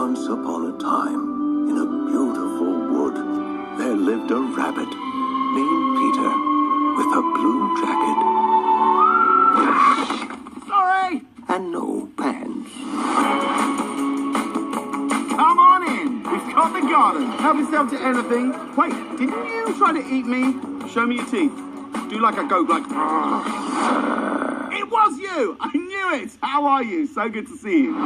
Once upon a time, in a beautiful wood, there lived a rabbit named Peter with a blue jacket. Sorry! And no pants. Come on in! We've got the garden. Help yourself to anything. Wait, didn't you try to eat me? Show me your teeth. Do like a goat, like... It was you! I knew it! How are you? So good to see you.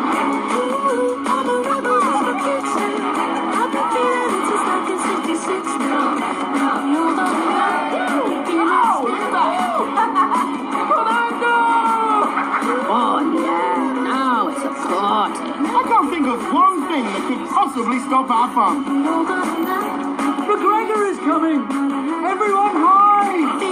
Oh, yeah, now it's a party. I can't think of one thing that could possibly stop our fun. McGregor is coming! Everyone hide!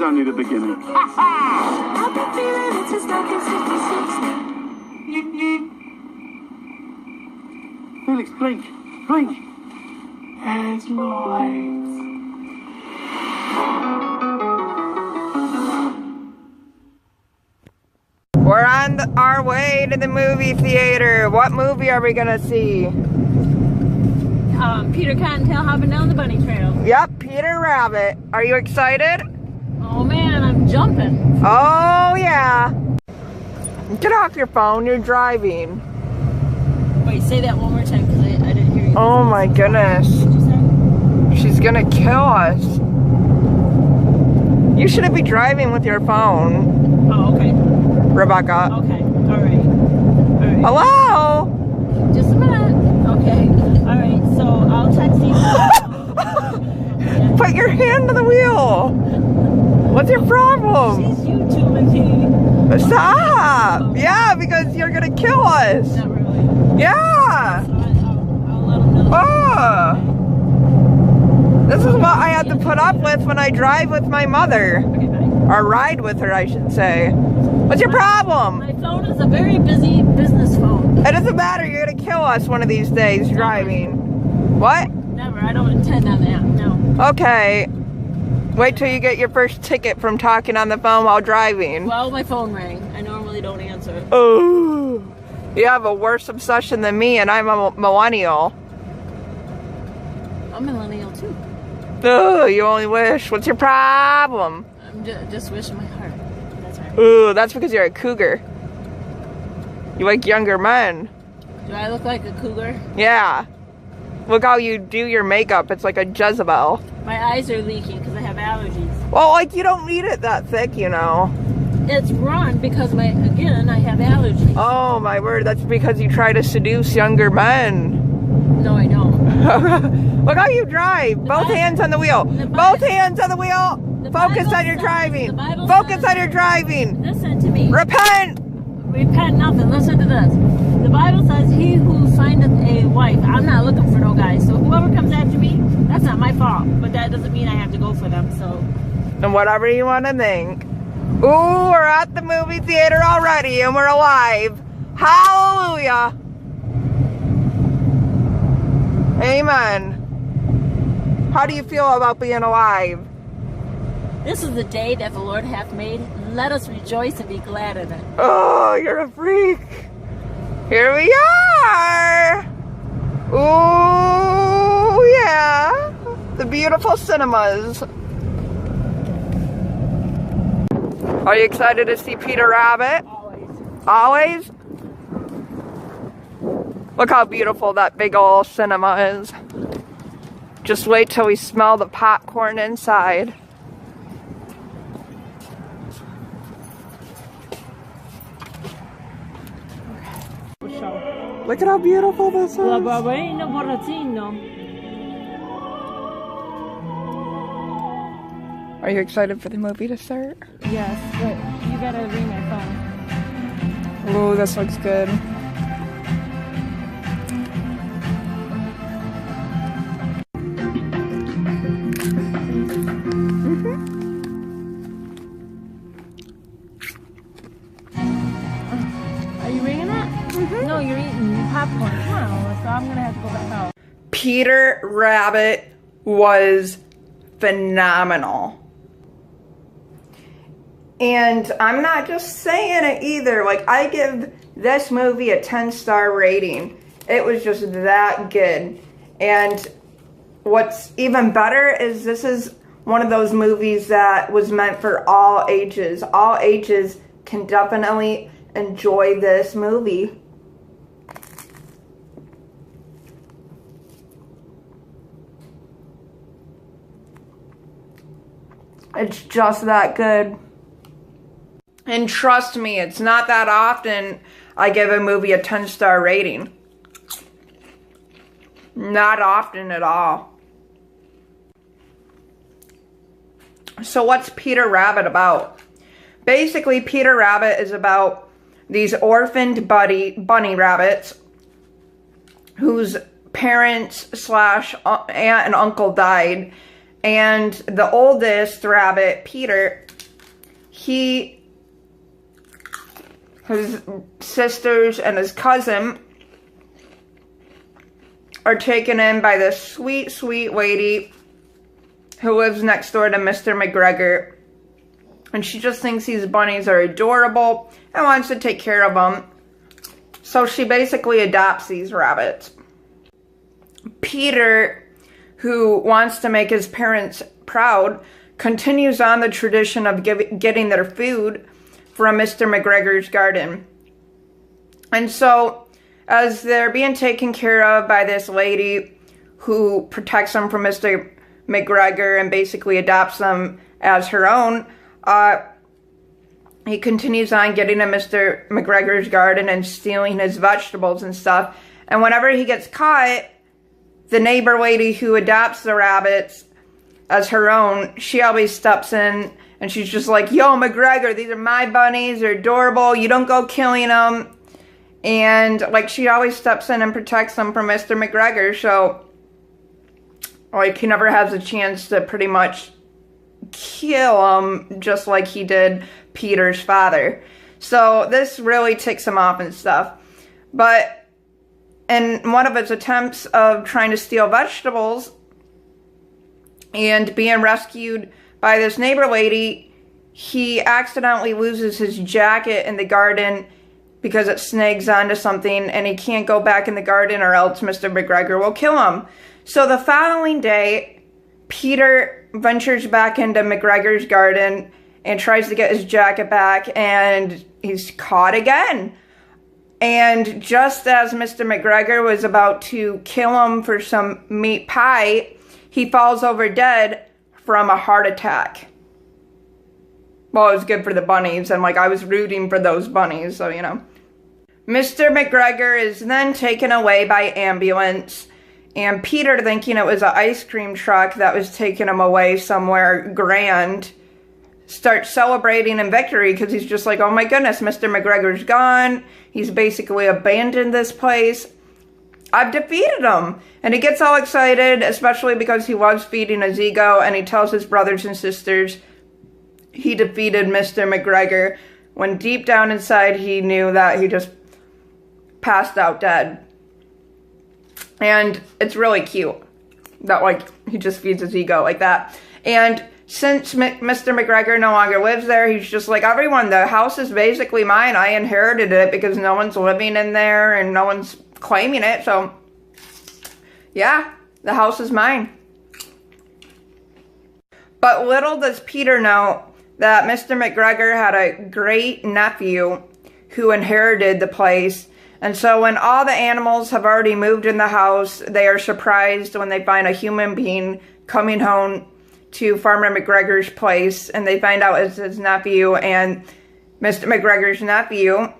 Only the beginning. Felix, blink, blink. It's lights. We're on our way to the movie theater. What movie are we gonna see? Peter Cottontail hopping down the bunny trail. Yep, Peter Rabbit. Are you excited? Oh man, I'm jumping. Oh yeah. Get off your phone, you're driving. Wait, say that one more time because I didn't hear you. Oh my goodness. What did you say? She's gonna kill us. You shouldn't be driving with your phone. Oh, okay. Rebecca. Okay, alright. Alright. Hello? Just a minute. Okay. Alright, so I'll text you. Put your hand on the wheel. What's your problem? She's YouTubing me. Stop! Yeah, because you're gonna kill us. Not really. Yeah! So I'll let them know. Oh! This is what I have to put up with when I drive with my mother. Okay, bye. Or ride with her, I should say. What's your problem? My phone is a very busy business phone. It doesn't matter, you're gonna kill us one of these days driving. What? Never, I don't intend on that, no. Okay. Wait till you get your first ticket from talking on the phone while driving. Well, my phone rang. I normally don't answer it. Oh, you have a worse obsession than me, and I'm a millennial. I'm millennial too. Oh, you only wish. What's your problem? I'm just wishing my heart. That's right. Ooh, that's because you're a cougar. You like younger men. Do I look like a cougar? Yeah. Look how you do your makeup. It's like a Jezebel. My eyes are leaking because I have allergies. Well, like, you don't need it that thick, you know. It's wrong because again, I have allergies. Oh, my word. That's because you try to seduce younger men. No, I don't. Look how you drive. Both hands on the wheel. Both hands on the wheel. Focus on your driving. Focus on your driving. Listen to me. Repent. Repent nothing. Listen to this. The Bible says, he who findeth a wife. I'm not looking for no guy. So whoever comes after me, that's not my fault. But that doesn't mean I have to go for them. So. And whatever you want to think. Ooh, we're at the movie theater already and we're alive. Hallelujah. Amen. How do you feel about being alive? This is the day that the Lord hath made. Let us rejoice and be glad in it. Oh, you're a freak. Here we are. Ooh, yeah. The beautiful cinemas. Are you excited to see Peter Rabbit? Always. Always? Look how beautiful that big old cinema is. Just wait till we smell the popcorn inside. Look at how beautiful this is. La Barbarino Borratino. Are you excited for the movie to start? Yes, but you gotta ring my phone. Oh Ooh, this looks good. Are you reading it? No, you're eating popcorn. Come on, so I'm gonna have to go back out. Peter Rabbit was phenomenal. And I'm not just saying it either. Like, I give this movie a 10-star rating. It was just that good. And what's even better is this is one of those movies that was meant for all ages. All ages can definitely enjoy this movie. It's just that good. And trust me, it's not that often I give a movie a 10-star rating. Not often at all. So what's Peter Rabbit about? Basically, Peter Rabbit is about these orphaned bunny rabbits whose parents / aunt and uncle died. And the oldest rabbit, Peter, his sisters and his cousin are taken in by this sweet, sweet lady who lives next door to Mr. McGregor. And she just thinks these bunnies are adorable and wants to take care of them. So she basically adopts these rabbits. Peter, who wants to make his parents proud, continues on the tradition of getting their food from Mr. McGregor's garden. And so, as they're being taken care of by this lady who protects them from Mr. McGregor and basically adopts them as her own, he continues on getting in Mr. McGregor's garden and stealing his vegetables and stuff. And whenever he gets caught, the neighbor lady who adopts the rabbits as her own, she always steps in and she's just like, yo, McGregor, these are my bunnies, they're adorable, you don't go killing them. And like, she always steps in and protects them from Mr. McGregor, so like, he never has a chance to pretty much kill him, just like he did Peter's father. So this really ticks him off and stuff. But in one of his attempts of trying to steal vegetables and being rescued by this neighbor lady, he accidentally loses his jacket in the garden because it snags onto something and he can't go back in the garden or else Mr. McGregor will kill him. So the following day, Peter ventures back into McGregor's garden and tries to get his jacket back, and he's caught again. And just as Mr. McGregor was about to kill him for some meat pie, he falls over dead from a heart attack. Well, it was good for the bunnies, and like, I was rooting for those bunnies, so you know. Mr. McGregor is then taken away by ambulance, and Peter, thinking it was an ice cream truck that was taking him away somewhere grand, starts celebrating in victory because he's just like, oh my goodness, Mr. McGregor's gone. He's basically abandoned this place. I've defeated him. And he gets all excited, especially because he loves feeding his ego, and he tells his brothers and sisters he defeated Mr. McGregor, when deep down inside he knew that he just passed out dead. And it's really cute that, like, he just feeds his ego like that. And since Mr. McGregor no longer lives there, he's just like, everyone, the house is basically mine. I inherited it because no one's living in there and no one's claiming it. So, yeah, the house is mine. But little does Peter know that Mr. McGregor had a great nephew who inherited the place. And so when all the animals have already moved in the house, they are surprised when they find a human being coming home to Farmer McGregor's place, and they find out it's his nephew, and Mr. McGregor's nephew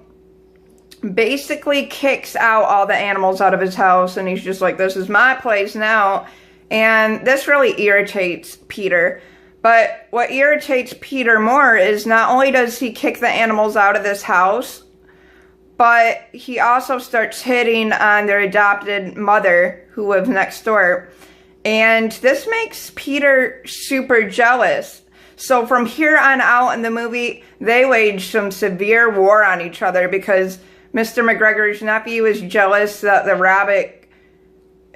basically kicks out all the animals out of his house, and he's just like, this is my place now. And this really irritates Peter. But what irritates Peter more is not only does he kick the animals out of this house, but he also starts hitting on their adopted mother who lives next door. And this makes Peter super jealous. So from here on out in the movie, they wage some severe war on each other because Mr. McGregor's nephew is jealous that the rabbit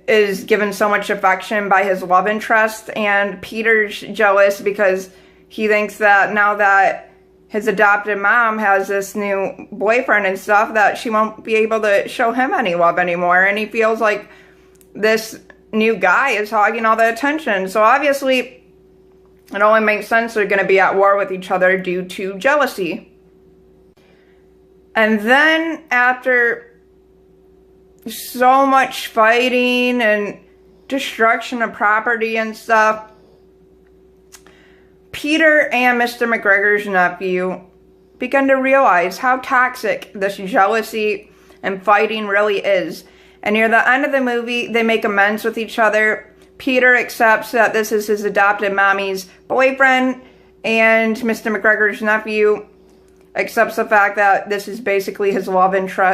is given so much affection by his love interest, and Peter's jealous because he thinks that now that his adopted mom has this new boyfriend and stuff, that she won't be able to show him any love anymore, and he feels like this new guy is hogging all the attention. So obviously, it only makes sense they're going to be at war with each other due to jealousy. And then after so much fighting and destruction of property and stuff, Peter and Mr. McGregor's nephew began to realize how toxic this jealousy and fighting really is. And near the end of the movie, they make amends with each other. Peter accepts that this is his adopted mommy's boyfriend, and Mr. McGregor's nephew accepts the fact that this is basically his love interest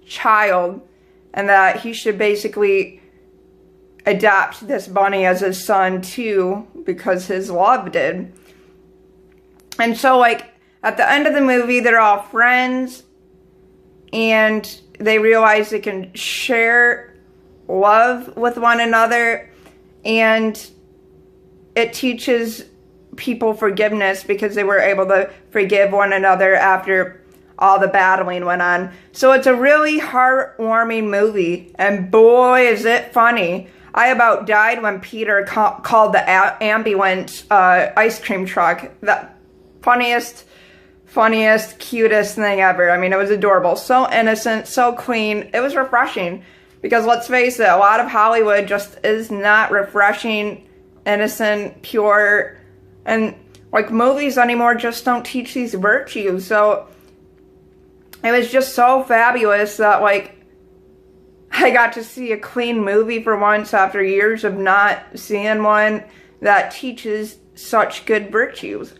child, and that he should basically adopt this bunny as his son too, because his love did. And so, like, at the end of the movie, they're all friends, and they realize they can share love with one another, and it teaches people forgiveness because they were able to forgive one another after all the battling went on. So it's a really heartwarming movie, and boy is it funny. I about died when Peter called the ambulance ice cream truck. The funniest, cutest thing ever. I mean, it was adorable. So innocent, so clean. It was refreshing. Because let's face it, a lot of Hollywood just is not refreshing, innocent, pure. And like movies anymore just don't teach these virtues. So it was just so fabulous that like I got to see a clean movie for once after years of not seeing one that teaches such good virtues.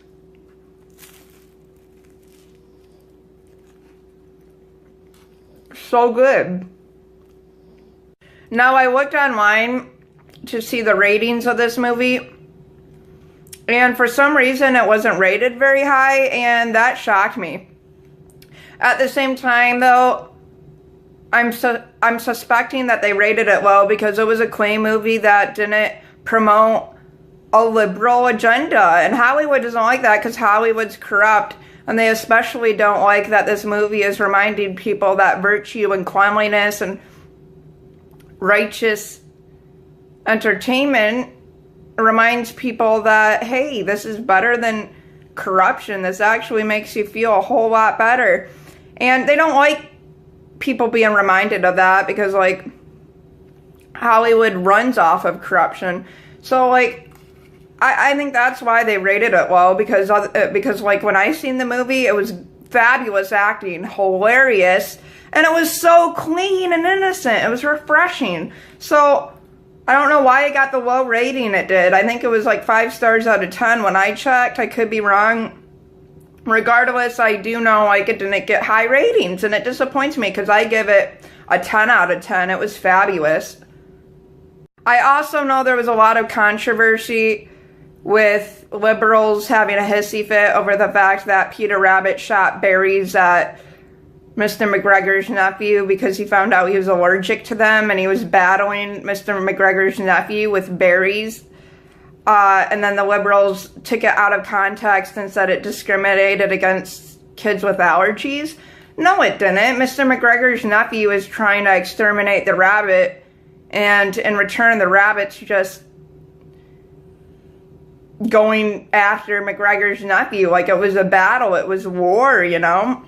So good. Now I looked online to see the ratings of this movie, and for some reason it wasn't rated very high, and that shocked me. At the same time though, I'm suspecting that they rated it low because it was a clean movie that didn't promote a liberal agenda, and Hollywood doesn't like that because Hollywood's corrupt, and they especially don't like that this movie is reminding people that virtue and cleanliness and righteous entertainment reminds people that, hey, this is better than corruption. This actually makes you feel a whole lot better. And they don't like people being reminded of that because, like, Hollywood runs off of corruption. So, like, I think that's why they rated it low, because like, when I seen the movie, it was fabulous acting, hilarious, and it was so clean and innocent. It was refreshing. So I don't know why it got the low rating it did. I think it was like 5 stars out of 10 when I checked. I could be wrong. Regardless, I do know like it didn't get high ratings, and it disappoints me because I give it a 10 out of 10. It was fabulous. I also know there was a lot of controversy with liberals having a hissy fit over the fact that Peter Rabbit shot berries at Mr. McGregor's nephew because he found out he was allergic to them, and he was battling Mr. McGregor's nephew with berries. And then the liberals took it out of context and said it discriminated against kids with allergies. No, it didn't. Mr. McGregor's nephew is trying to exterminate the rabbit, and in return, the rabbit's just going after McGregor's nephew like it was a battle. It was war, you know?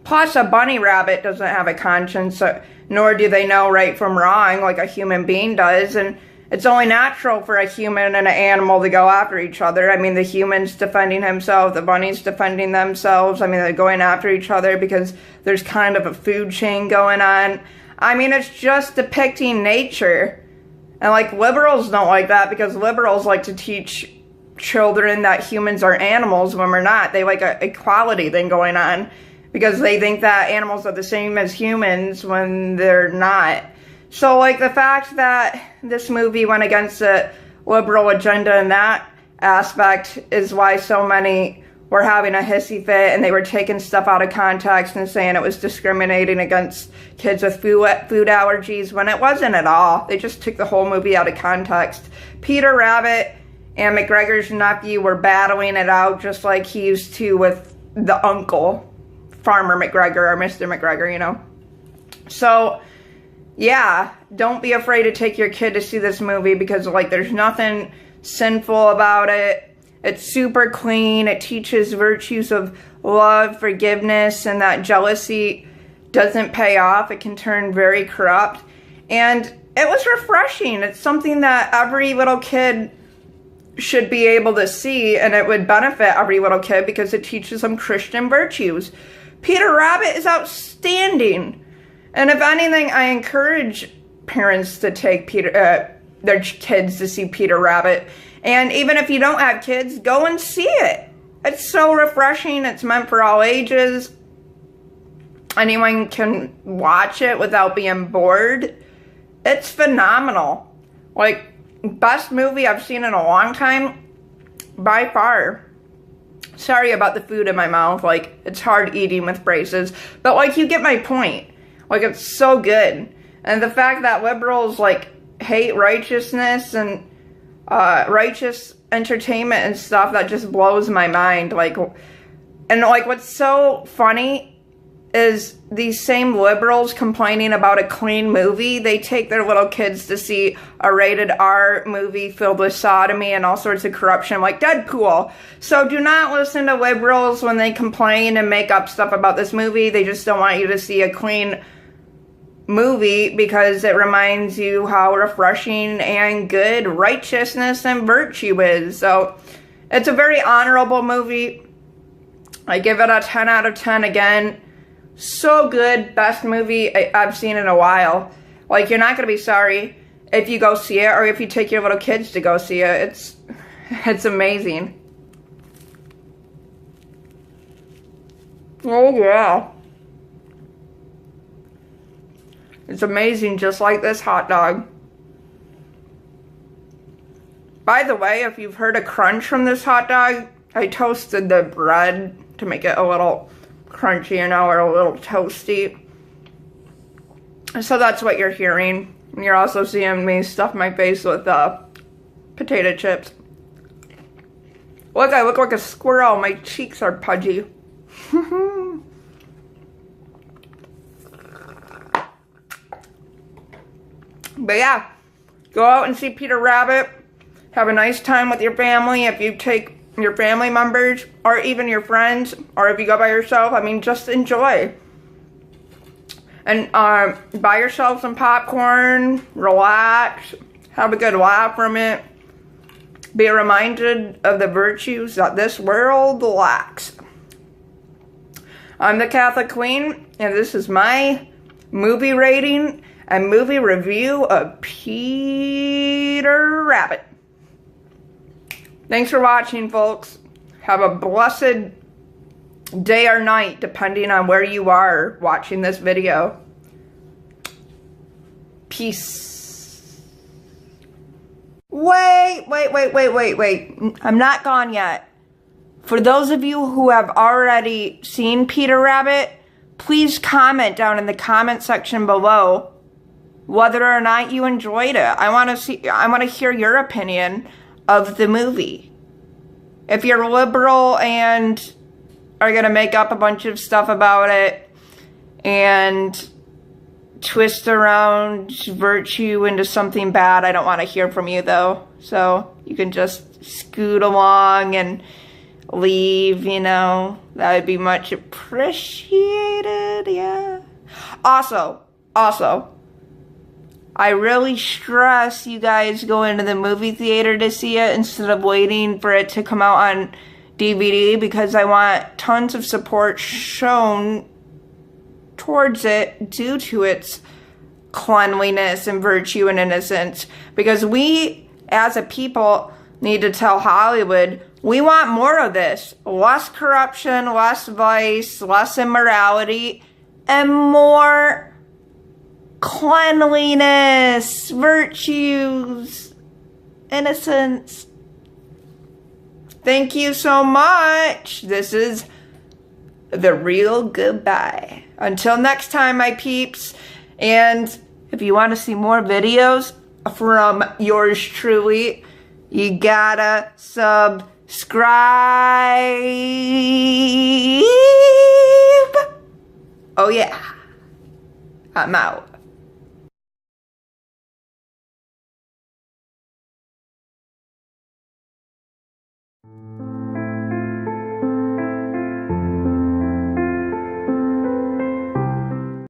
Plus, a bunny rabbit doesn't have a conscience, nor do they know right from wrong like a human being does, and it's only natural for a human and an animal to go after each other. I mean, the human's defending himself, the bunny's defending themselves. I mean, they're going after each other because there's kind of a food chain going on. I mean, it's just depicting nature. And, like, liberals don't like that because liberals like to teach children that humans are animals when we're not. They like a equality thing going on because they think that animals are the same as humans when they're not. So like the fact that this movie went against the liberal agenda in that aspect is why so many were having a hissy fit and they were taking stuff out of context and saying it was discriminating against kids with food allergies when it wasn't at all. They just took the whole movie out of context. Peter Rabbit and McGregor's nephew were battling it out just like he used to with the uncle, Farmer McGregor or Mr. McGregor, you know. So, yeah, don't be afraid to take your kid to see this movie because, like, there's nothing sinful about it. It's super clean. It teaches virtues of love, forgiveness, and that jealousy doesn't pay off. It can turn very corrupt. And it was refreshing. It's something that every little kid should be able to see, and it would benefit every little kid because it teaches them Christian virtues. Peter Rabbit is outstanding. And if anything, I encourage parents to take their kids to see Peter Rabbit. And even if you don't have kids, go and see it. It's so refreshing. It's meant for all ages. Anyone can watch it without being bored. It's phenomenal. Like, best movie I've seen in a long time, by far. Sorry about the food in my mouth. Like, it's hard eating with braces. But, like, you get my point. Like, it's so good. And the fact that liberals, like, hate righteousness and righteous entertainment and stuff, that just blows my mind. Like, and like what's so funny is these same liberals complaining about a clean movie, they take their little kids to see a rated R movie filled with sodomy and all sorts of corruption like Deadpool. So do not listen to liberals when they complain and make up stuff about this movie. They just don't want you to see a clean movie because it reminds you how refreshing and good righteousness and virtue is. So it's a very honorable movie. I give it a 10 out of 10 again. So good. Best movie I've seen in a while. Like, you're not going to be sorry if you go see it or if you take your little kids to go see it. It's amazing. Oh yeah. It's amazing, just like this hot dog. By the way, if you've heard a crunch from this hot dog, I toasted the bread to make it a little crunchy, you know, or a little toasty. So that's what you're hearing. You're also seeing me stuff my face with potato chips. Look, I look like a squirrel. My cheeks are pudgy. But yeah, go out and see Peter Rabbit. Have a nice time with your family. If you take your family members or even your friends, or if you go by yourself, I mean, just enjoy. And buy yourself some popcorn, relax, have a good laugh from it. Be reminded of the virtues that this world lacks. I'm the Catholic Queen, and this is my movie rating and movie review of Peter Rabbit. Thanks for watching, folks. Have a blessed day or night, depending on where you are watching this video. Peace. Wait. I'm not gone yet. For those of you who have already seen Peter Rabbit, please comment down in the comment section below whether or not you enjoyed it. I want to hear your opinion of the movie. If you're liberal and are going to make up a bunch of stuff about it and twist around virtue into something bad, I don't want to hear from you though. So you can just scoot along and leave, you know. That would be much appreciated, yeah. Also, I really stress you guys go into the movie theater to see it instead of waiting for it to come out on DVD, because I want tons of support shown towards it due to its cleanliness and virtue and innocence. Because we, as a people, need to tell Hollywood, we want more of this. Less corruption, less vice, less immorality, and more cleanliness, virtues, innocence. Thank you so much. This is the real goodbye. Until next time, my peeps. And if you want to see more videos from yours truly, you gotta subscribe. Oh yeah. I'm out.